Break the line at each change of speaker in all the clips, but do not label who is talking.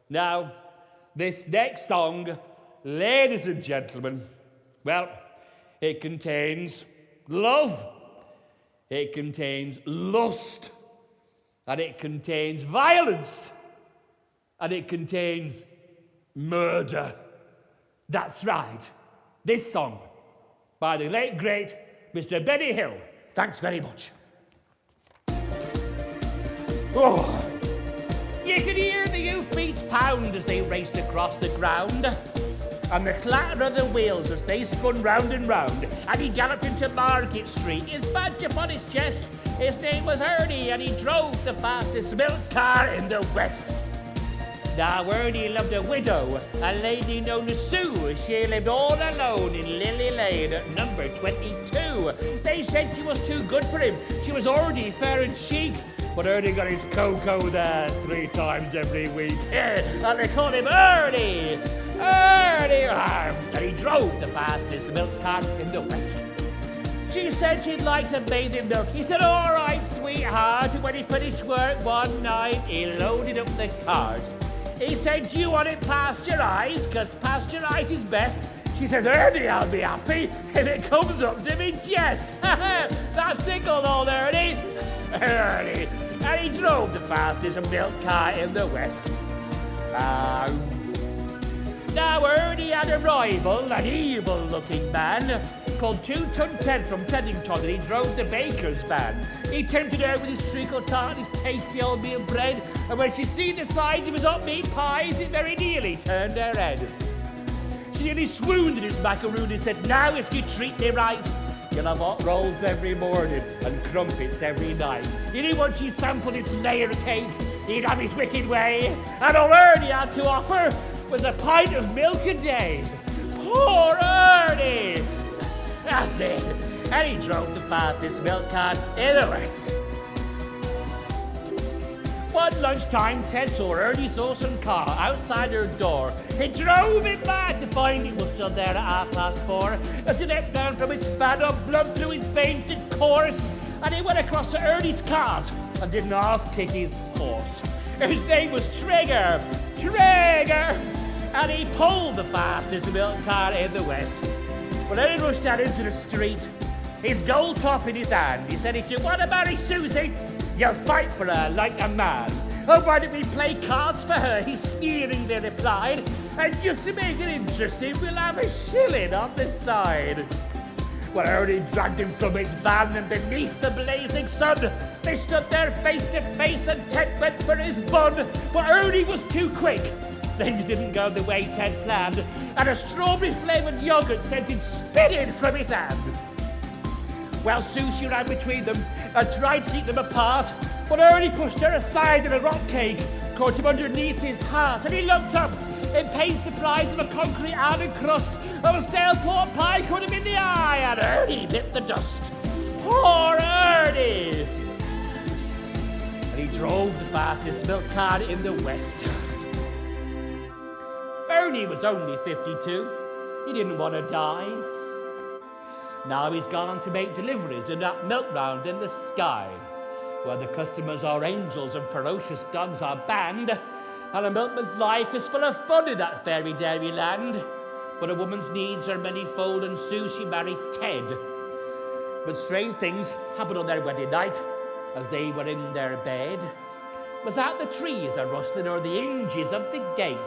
Now, this next song, ladies and gentlemen, well, it contains love, it contains lust, and it contains violence, and it contains murder. That's right. This song by the late, great Mr. Benny Hill. Thanks very much. Oh. You could hear the youth beats pound as they raced across the ground, and the clatter of the wheels as they spun round and round, and he galloped into Market Street, his badge upon his chest. His name was Ernie, and he drove the fastest milk car in the West. Now Ernie loved a widow, a lady known as Sue. She lived all alone in Lily Lane at number 22. They said she was too good for him. She was already fair and chic. But Ernie got his cocoa there 3 times every week. And they called him Ernie. Ernie. And he drove the fastest milk cart in the West. She said she'd like to bathe in milk. He said, all right, sweetheart. When he finished work one night, he loaded up the cart. He said, do you want it pasteurised? Because pasteurised is best. She says, Ernie, I'll be happy if it comes up to me chest. That tickled old Ernie. Ernie. And he drove the fastest milk car in the West. Now Ernie had a rival, an evil-looking man called 2 Ton Ted from Teddington, and he drove the baker's van. He tempted her with his treacle tart and his tasty oatmeal bread, and when she seen the size of his hot meat pies, it very nearly turned her head. She nearly swooned in his macaroon and said, now if you treat me right, you'll have hot rolls every morning and crumpets every night. You knew once she sampled his layer cake, he'd have his wicked way, and all Ernie had to offer was a pint of milk a day. Poor Ernie! That's it. And he drove the fastest milk cart in the West. One lunchtime, Ted saw Ernie's awesome car outside her door. He drove it mad to find it was still there at 4:30. As he leapt down from his van, up blood through his veins did course, and he went across to Ernie's cart and did an half-kick his horse. His name was Trigger, and he pulled the fastest milk cart in the West. When Ernie rushed out into the street, his gold top in his hand, he said, if you want to marry Susie, you'll fight for her like a man. Oh, why don't we play cards for her? He sneeringly replied. And just to make it interesting, we'll have a shilling on the side. Well, Ernie dragged him from his van, and beneath the blazing sun, they stood there face to face, and Ted went for his bun. But Ernie was too quick. Things didn't go the way Ted planned, and a strawberry-flavoured yoghurt sent him spinning from his hand. Well, Susie ran between them and tried to keep them apart, but Ernie pushed her aside and a rock cake caught him underneath his heart, and he looked up in pained surprise of a concrete almond crust of a stale pork pie caught him in the eye, and Ernie bit the dust. Poor Ernie! And he drove the fastest milk cart in the West. Ernie was only 52. He didn't want to die. Now he's gone to make deliveries in that milk round in the sky, where the customers are angels and ferocious dogs are banned, and a milkman's life is full of fun in that fairy dairy land. But a woman's needs are many-fold, and Susie married Ted. But strange things happened on their wedding night as they were in their bed. Was that the trees a rustling or the hinges of the gate?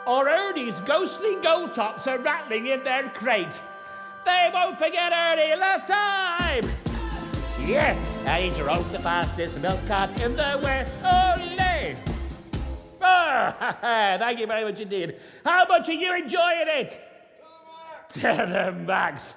Or Ernie's ghostly gold tops are rattling in their crate? They won't forget Ernie last time! Yeah, and he drove the fastest milk cart in the West. Ole! Oh, thank you very much indeed. How much are you enjoying it? To the max.